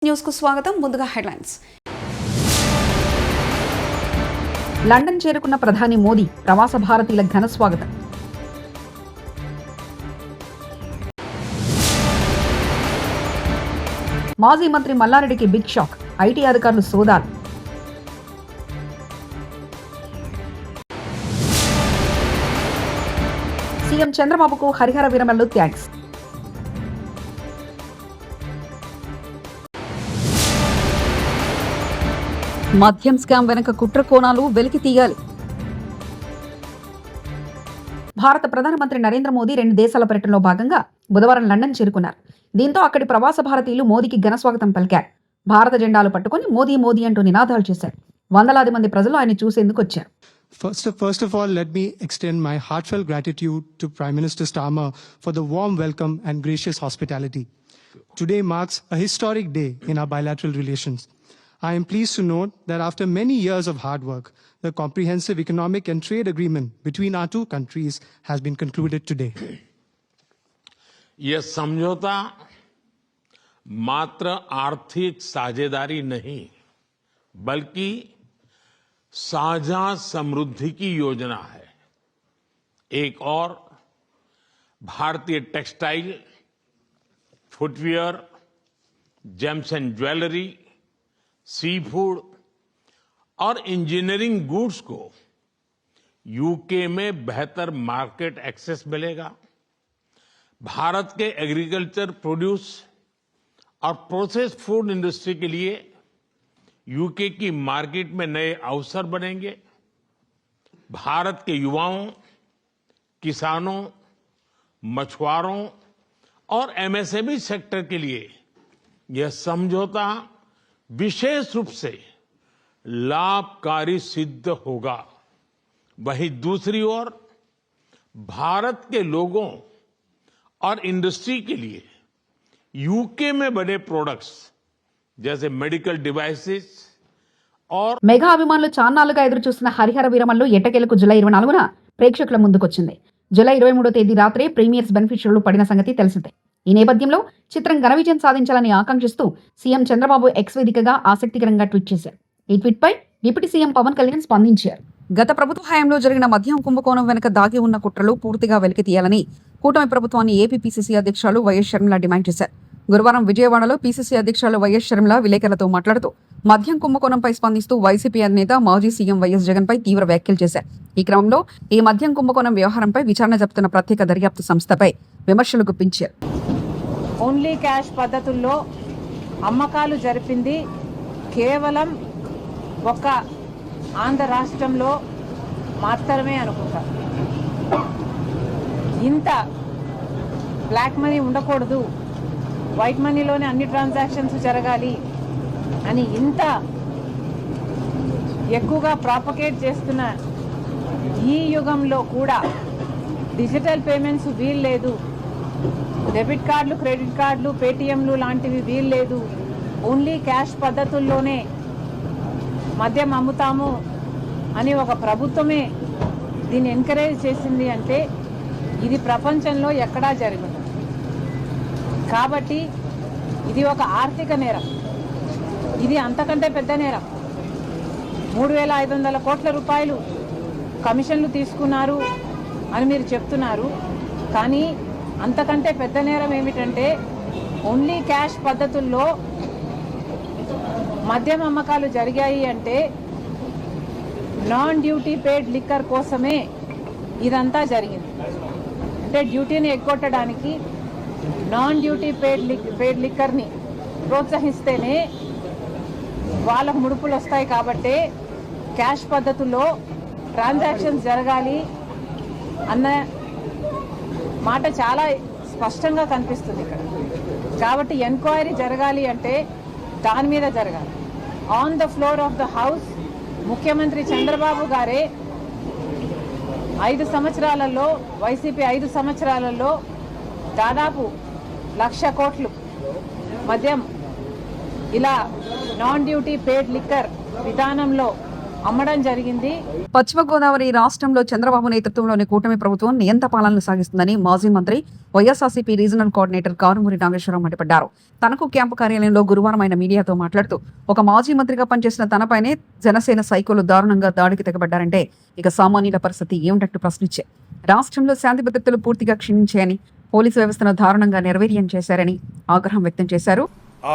News కు స్వాగతం. ముందుగా హెడ్లైన్స్. లండన్ చేరుకున్న ప్రధాని మోదీ, ప్రవాస భారతీయుల ఘన స్వాగతం. మాజీ మంత్రి మల్లారెడ్డికి బిగ్ షాక్, ఐటీ అధికారులు సోదాలు. సీఎం చంద్రబాబుకు హరిహర వీరమల్లు థ్యాంక్స్. మద్యం స్కామ్ వెనుక కుట్ర కోణాలు వెలికి తీయాలి. భారత ప్రధానమంత్రి నరేంద్ర మోదీ 2 దేశాల పర్యటనలో భాగంగా బుధవారం లండన్ చేరుకున్నారు. దీంతో అక్కడి ప్రవాస భారతీయులు మోదీకి ఘనస్వాగతం పలికారు. భారత జెండాలు పట్టుకుని మోదీ మోదీ అంటూ నినాదాలు చేశారు. వందలాది మంది ప్రజలు ఆయన చూసేందుకు వచ్చారు. First of all, let me extend my heartfelt gratitude to Prime Minister Starmer for the warm welcome and gracious hospitality. Today marks a historic day in our bilateral relations. I am pleased to note that after many years of hard work, the comprehensive economic and trade agreement between our two countries has been concluded today. यह समझौता मात्र आर्थिक साझेदारी नहीं, बल्कि साझा समृद्धि की योजना है. एक और भारतीय textile, footwear, gems and jewellery, sea food और इंजीनियरिंग गुड्स को यूके में बेहतर मार्केट एक्सेस मिलेगा. भारत के एग्रीकल्चर प्रोड्यूस और प्रोसेस्ड फूड इंडस्ट्री के लिए यूके की मार्केट में नए अवसर बनेंगे. भारत के युवाओं, किसानों, मछुआरों और एमएसएमई सेक्टर के लिए यह समझौता विशेष रूप से लाभकारी सिद्ध होगा. वहीं दूसरी ओर भारत के लोगों और इंडस्ट्री के लिए यूके में बने प्रोडक्ट्स जैसे मेडिकल डिवाइसेस और మెగా అభిమానులు చాన్నాళ్లుగా ఎదురు చూస్తున్న హరిహర వీరమల్లు ఎట్టకేలకు జూలై 24న ప్రేక్షకుల ముందుకొచ్చింది. జూలై 23వ తేదీ రాత్రి ప్రీమియర్స్ బెనిఫిషియర్లు పడిన సంగతి తెలిసిందే. ఈ నేపథ్యంలో చిత్రం ఘన విజయం సాధించాలని ఆకాంక్షిస్తూ సీఎం చంద్రబాబు ఎక్స్ వేదికగా ఆసక్తికరంగా ట్వీట్ చేశారు. ఈ ట్వీట్ పై డిప్యూటీ సీఎం పవన్ కళ్యాణ్ స్పందించారు. గత ప్రభుత్వ హయాంలో జరిగిన మద్యం కుంభకోణం వెనుక దాగి ఉన్న కుట్రలు పూర్తిగా వెలికి తీయాలని కూటమి ప్రభుత్వాన్ని ఏపీ పీసీసీ అధ్యక్షులు వైఎస్ షర్మిల డిమాండ్ చేశారు. గురువారం విజయవాడలో పీసీసీ అధ్యక్షులు వైఎస్ షర్మిల విలేకరులతో మాట్లాడుతూ మద్యం కుంభకోణంపై స్పందిస్తూ వైసీపీ అధినేత మాజీ సీఎం వైఎస్ జగన్ పై తీవ్ర వ్యాఖ్యలు చేశారు. ఈ క్రమంలో ఈ మద్యం కుంభకోణం వ్యవహారంపై విచారణ జరుపుతున్న ప్రత్యేక దర్యాప్తు సంస్థపై విమర్శలు గుప్పించారు. ఓన్లీ క్యాష్ పద్ధతుల్లో అమ్మకాలు జరిపింది కేవలం ఒక ఆంధ్ర రాష్ట్రంలో మాత్రమే అనుకుంటా. ఇంత బ్లాక్ మనీ ఉండకూడదు, వైట్ మనీలోనే అన్ని ట్రాన్సాక్షన్స్ జరగాలి అని ఇంత ఎక్కువగా ప్రాపగేట్ చేస్తున్న ఈ యుగంలో కూడా డిజిటల్ పేమెంట్స్ వీల్లేదు, డెబిట్ కార్డులు, క్రెడిట్ కార్డులు, పేటిఎంలు లాంటివి వీల్లేదు, ఓన్లీ క్యాష్ పద్ధతుల్లోనే మద్యం అమ్ముతాము అని ఒక ప్రభుత్వమే దీన్ని ఎంకరేజ్ చేసింది అంటే ఇది ప్రపంచంలో ఎక్కడా జరగదు. కాబట్టి ఇది ఒక ఆర్థిక నేరం, ఇది అంతకంటే పెద్ద నేరం. 3,500 కోట్ల రూపాయలు కమిషన్లు తీసుకున్నారు అని మీరు చెప్తున్నారు, కానీ అంతకంటే పెద్ద నేరం ఏమిటంటే ఓన్లీ క్యాష్ పద్ధతుల్లో మద్యం అమ్మకాలు జరిగాయి అంటే నాన్ డ్యూటీ పేడ్ లిక్కర్ కోసమే ఇదంతా జరిగింది. అంటే డ్యూటీని ఎగ్గొట్టడానికి నాన్ డ్యూటీ పేడ్ లిక్కర్ని ప్రోత్సహిస్తేనే వాళ్ళకు ముడుపులు వస్తాయి. కాబట్టి క్యాష్ పద్ధతుల్లో ట్రాన్సాక్షన్స్ జరగాలి అన్న మాట చాలా స్పష్టంగా కనిపిస్తుంది ఇక్కడ. కాబట్టి ఎంక్వైరీ జరగాలి అంటే దాని మీద జరగాలి. On the floor of the house ముఖ్యమంత్రి చంద్రబాబు గారే 5 సంవత్సరాలలో, వైసీపీ 5 సంవత్సరాలలో దాదాపు 1,00,000 కోట్లు మద్యం ఇలా నాన్ డ్యూటీ పేడ్ లిక్కర్ విధానంలో అమ్మడం జరిగింది. పశ్చిమ గోదావరి రాష్ట్రంలో చంద్రబాబు నేతృత్వంలోని కూటమి ప్రభుత్వం నియంత పాలనను సాగిస్తుందని మాజీ మంత్రి వైఎస్ఆర్సీపీ రీజనల్ కోఆర్డినేటర్ కారుమూరి నాగేశ్వరరావు మండిపడ్డారు. తనకు క్యాంపు కార్యాలయంలో గురువారం ఆయన మీడియాతో మాట్లాడుతూ ఒక మాజీ మంత్రిగా పనిచేసిన తనపైనే జనసేన సైకోలు దారుణంగా దాడికి తెగబడ్డారంటే ఇక సామాన్యుల పరిస్థితి ఏమిటట్టు ప్రశ్నించే రాష్ట్రంలో శాంతి భద్రతలు పూర్తిగా క్షీణించాయని, పోలీసు వ్యవస్థను దారుణంగా నిర్వీర్యం చేశారని ఆగ్రహం వ్యక్తం చేశారు.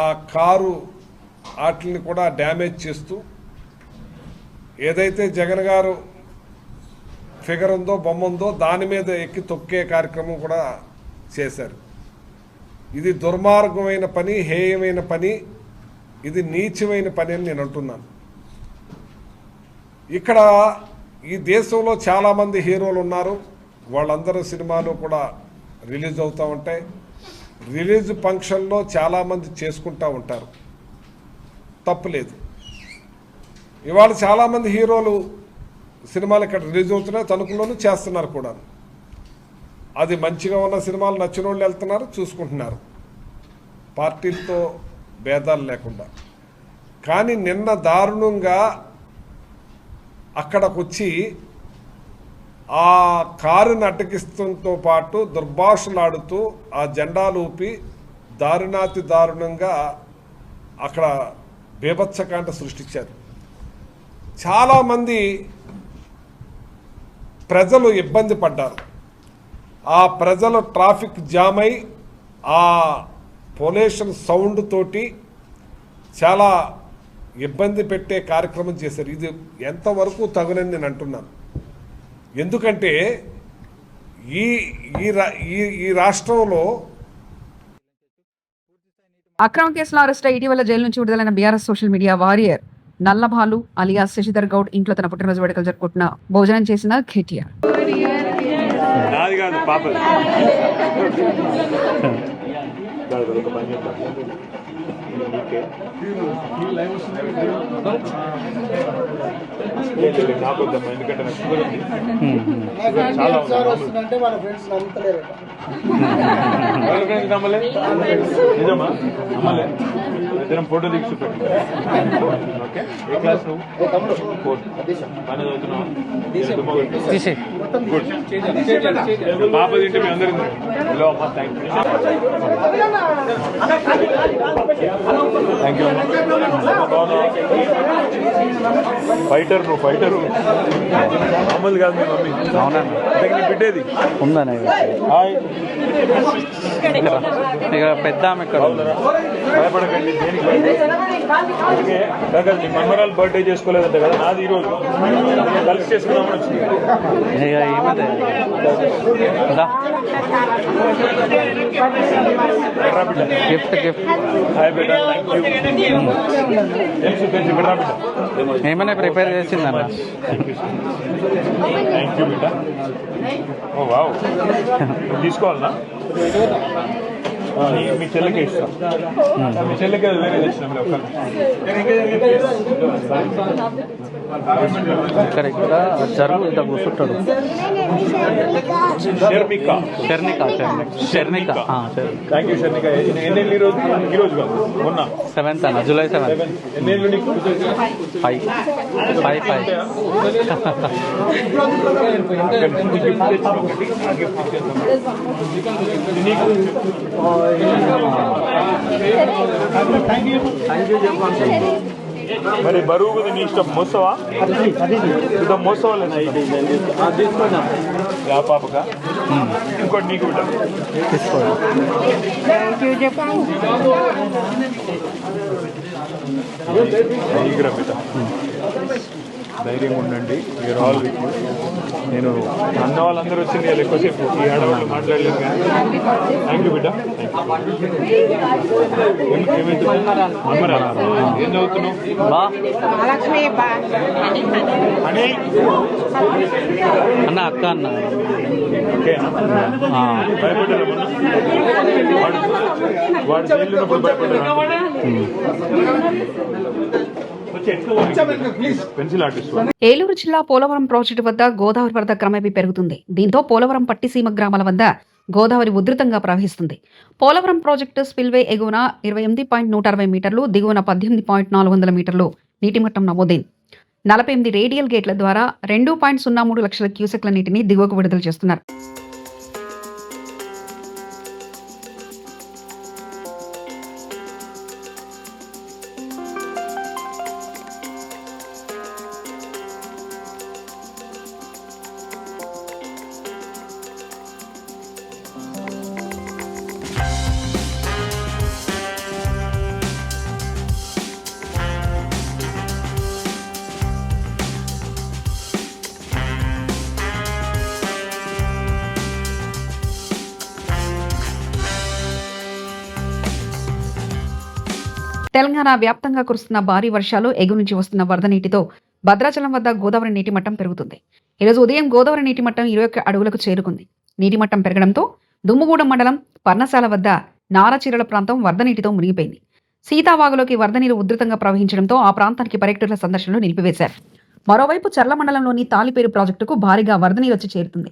ఆ కారు వాటిని కూడా డ్యామేజ్ చేస్తూ ఏదైతే జగన్ గారు ఫిగర్ ఉందో, బొమ్మ ఉందో దాని మీద ఎక్కి తొక్కే కార్యక్రమం కూడా చేశారు. ఇది దుర్మార్గమైన పని, హేయమైన పని, ఇది నీచమైన పని అని నేను అంటున్నాను. ఇక్కడ ఈ దేశంలో చాలామంది హీరోలు ఉన్నారు. వాళ్ళందరూ సినిమాలు కూడా రిలీజ్ అవుతూ ఉంటాయి. రిలీజ్ ఫంక్షన్లో చాలామంది చేసుకుంటూ ఉంటారు, తప్పులేదు. ఇవాళ చాలామంది హీరోలు సినిమాలు ఇక్కడ రిలీజ్ అవుతున్నాయి, తణుకులోనూ చేస్తున్నారు కూడా. అది మంచిగా ఉన్న సినిమాలు నచ్చిన వాళ్ళు వెళ్తున్నారు, చూసుకుంటున్నారు, పార్టీలతో భేదాలు లేకుండా. కానీ నిన్న దారుణంగా అక్కడికి వచ్చి ఆ కారుని అడ్డగిస్తుంతో పాటు దుర్భాషలాడుతూ ఆ జెండాలు ఊపి దారుణాతి దారుణంగా అక్కడ బీభత్సకాండ సృష్టించారు. చాలామంది ప్రజలు ఇబ్బంది పడ్డారు. ఆ ప్రజలు ట్రాఫిక్ జామ్ అయి ఆ పొల్యూషన్ సౌండ్ తోటి చాలా ఇబ్బంది పెట్టే కార్యక్రమం చేశారు. ఇది ఎంతవరకు తగునని నేను అంటున్నాను. ఎందుకంటే ఈ రాష్ట్రంలో అక్రమ కేసులో అరెస్ట్ అయి ఇటీవల జైలు నుంచి విడుదలైన BRS social media warrior Nallabalu alias Shashidhar Goud ఇంట్లో తన పుట్టినరోజు వేడుకలు జరుపుకుంటున్న భోజనం చేసిన కేటీఆర్. ఇద్దరం ఫోటో దిగి చూపెట్టు. ఓకే, ఏ క్లాస్ నువ్వు? గుడ్. పాప తింటే మీ అందరూ హలో అమ్మా, థ్యాంక్ యూ. ఫైటర్, నువ్వు ఫైటరు. మామూలు కాదు మీ మమ్మీ. అవునా? నీ బిడ్డేది ఉందని హాయ్. ఇక పెద్ద ఆమె ఇక్కడ భయపడకండి, దేనికి అందుకే కాక మీ మన్మరాలు బర్త్డే చేసుకోలేదంట కదా, నాది ఈరోజు కలిసి చేసుకున్నామని వచ్చింది. ఇక ఏమదే గిఫ్ట్ గిఫ్ట్ హాయ్ బేటా, థ్యాంక్ యూ. తెలుసు తెలుసు, ఇక్కడ రా బిడ్డ. ఏమైనా ప్రిపేర్ చేసిందన్న. థ్యాంక్ యూ బేటా. ఓ వావ్, తీసుకోవాలనా? మీ చెల్లెకే ఇస్తాం. మీ చెల్లెకే వేరే తెచ్చినాం. ఇక్కడ ఇక్కడ జరుగు ఇంత కూర్చుంటాడు. షర్నిక. Thank you Sharnika. ఎన్నేళ్ళు ఈరోజు? ఈరోజు కాదు, మొన్న 7th అన్న, July 7th. ఎన్నేళ్ళు నీకు? 5. మరి బరువు నీ ఇష్టం, మోసవా? ఇదో మోసవాళ్ళ పాపక. ఇంకోటి నీకు బిడ్డ తీసుకోండి. బిడ్డ ధైర్యంగా ఉండండి. మీరు ఆల్ నేను అన్న వాళ్ళందరూ వచ్చింది వాళ్ళు ఎక్కువసేపు ఈ ఆడవాళ్ళు మాట్లాడలేదు కానీ థ్యాంక్ యూ బిడ్డ. ఏమవుతుంది? ఏం చదువుతున్నావు? అని అన్న అక్క అన్న. ఓకేనా? భయపడ్డారా మొన్న? వాడు జైలున్నప్పుడు భయపడ్డారా? ఏలూరు జిల్లా పోలవరం ప్రాజెక్టు వద్ద గోదావరి వరద క్రమేపీ పెరుగుతుంది. దీంతో పోలవరం పట్టిసీమ గ్రామాల వద్ద గోదావరి ఉధృతంగా ప్రవహిస్తుంది. పోలవరం ప్రాజెక్టు స్పిల్వే ఎగువన 28.160 మీటర్లు, దిగువన 18.400 మీటర్లు నీటిమట్టం నమోదైంది. 48 రేడియల్ గేట్ల ద్వారా 2.03 లక్షల క్యూసెక్ల నీటిని దిగువకు విడుదల చేస్తున్నారు. తెలంగాణ వ్యాప్తంగా కురుస్తున్న భారీ వర్షాలు, ఎగువ నుంచి వస్తున్న వరద నీటితో భద్రాచలం వద్ద గోదావరి నీటి మట్టం పెరుగుతుంది. ఈరోజు ఉదయం గోదావరి నీటి మట్టం 21 అడుగులకు చేరుకుంది. నీటి మట్టం పెరగడంతో దుమ్ముగూడెం మండలం పర్ణశాల వద్ద నారచీరల ప్రాంతం వరద నీటితో మునిగిపోయింది. సీతావాగులోకి వరద నీరు ఉధృతంగా ప్రవహించడంతో ఆ ప్రాంతానికి పర్యాటకుల సందర్శనలు నిలిపివేశారు. మరోవైపు చర్ల మండలంలోని తాలిపేరు ప్రాజెక్టుకు భారీగా వరద నీరు వచ్చి చేరుతుంది.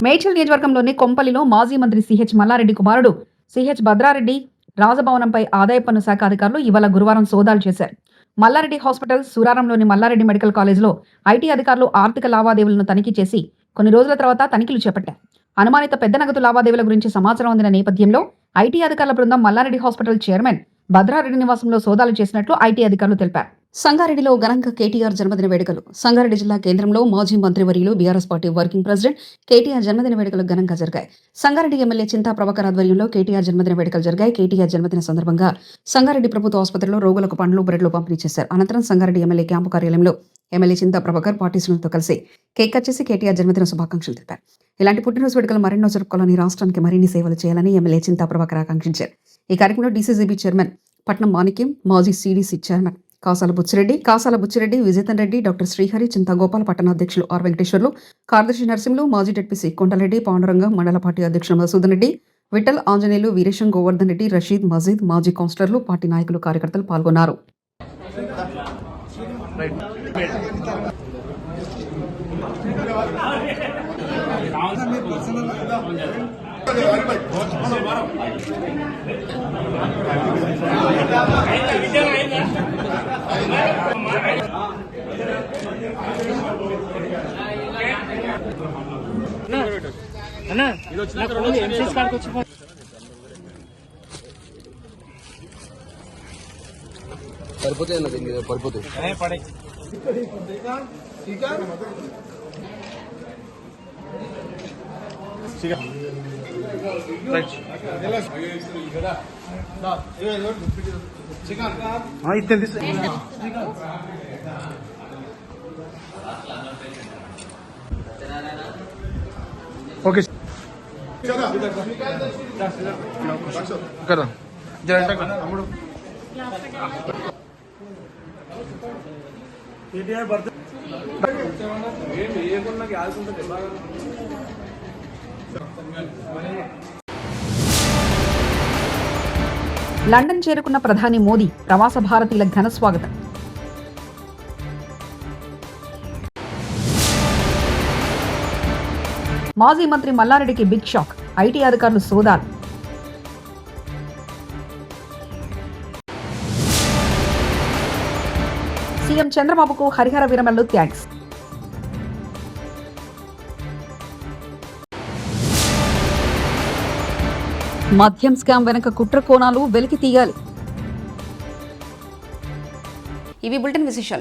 మేడ్చల్ నియోజకవర్గంలోని కొంపల్లిలో మాజీ మంత్రి సిహెచ్ మల్లారెడ్డి కుమారుడు సిహెచ్ భద్రారెడ్డి రాజభవనంపై ఆదాయ పన్ను శాఖ అధికారులు ఇవాళ గురువారం సోదాలు చేశారు. మల్లారెడ్డి హాస్పిటల్, సూరారంలోని మల్లారెడ్డి మెడికల్ కాలేజ్లో ఐటీ అధికారులు ఆర్థిక లావాదేవీలను తనిఖీ చేసి కొన్ని రోజుల తర్వాత తనిఖీలు చేపట్టారు. అనుమానిత పెద్ద నగదు లావాదేవీల గురించి సమాచారం అందిన నేపథ్యంలో ఐటీ అధికారుల బృందం మల్లారెడ్డి హాస్పిటల్ చైర్మన్ భద్రారెడ్డి నివాసంలో సోదాలు చేసినట్లు ఐటీ అధికారులు తెలిపారు. సంగారెడ్డిలో ఘనంగా కేటీఆర్ జన్మదిన వేడుకలు. సంగారెడ్డి జిల్లా కేంద్రంలో మాజీ మంత్రివర్యులు BRS party working president KTR జన్మదిన వేడుకలు ఘనంగా జరిగాయి. సంగారెడ్డి ఎమ్మెల్యే చింతా ప్రభాకర్ ఆధ్వర్యంలో కేటీఆర్ జన్మదిన వేడుకలు జరిగాయి. కేటీఆర్ జన్మదిన సందర్భంగా సంగారెడ్డి ప్రభుత్వ ఆసుపత్రిలో రోగులకు పండ్లు, బ్రెడ్లు పంపిణీ చేశారు. అనంతరం సంగారెడ్డి ఎమ్మెల్యే క్యాంపు కార్యాలయంలో ఎమ్మెల్యే చింతా ప్రభాకర్ పార్టీ శ్రేణులతో కలిసి కేక్ కట్ చేసి కేటీఆర్ జన్మదిన శుభాకాంక్షలు తెలిపారు. ఇలాంటి పుట్టినరోజు వేడుకలు మరెన్నో జరుపుకోవాలని, రాష్ట్రానికి మరిన్ని సేవలు చేయాలని ఎమ్మెల్యే చింతా ప్రభాకర్ ఆకాంక్షించారు. ఈ కార్యక్రమంలో డీసీసీబీ చైర్మన్ పట్నం మాణిక్యం, మాజీ CDC chairman Kasala Buchireddy, Vijethan Reddy, doctor Srihari, Chintagopal, పట్టణ అధ్యక్షులు ఆర్ వెంకటేశ్వర్లు, కార్యదర్శి నరసింహులు, మాజీ జెడ్పీసీ కొండలరెడ్డి, పాండురంగం, మండల పార్టీ అధ్యక్షులు మసూదన్ రెడ్డి, విఠల్, ఆంజనేయులు, వీరేశం, గోవర్ధన్ రెడ్డి, రషీద్, మజీద్, మాజీ కౌన్సిలర్లు, పార్టీ నాయకులు, కార్యకర్తలు పాల్గొన్నారు. పడిపోతుంది. ఓకే కదా లండన్ చేరుకున్న ప్రధాని మోదీ, ప్రవాస భారతీయుల ఘన స్వాగతం. మాజీ మంత్రి మల్లారెడ్డికి బిగ్ షాక్, ఐటీ అధికారులు సోదాలు. సీఎం చంద్రబాబుకు హరిహర వీరమల్లు థ్యాంక్స్. మద్యం స్కామ్ వెనక కుట్ర కోణాలు వెలికి తీయాలి. ఇవి బులెటిన్ విశేషాలు.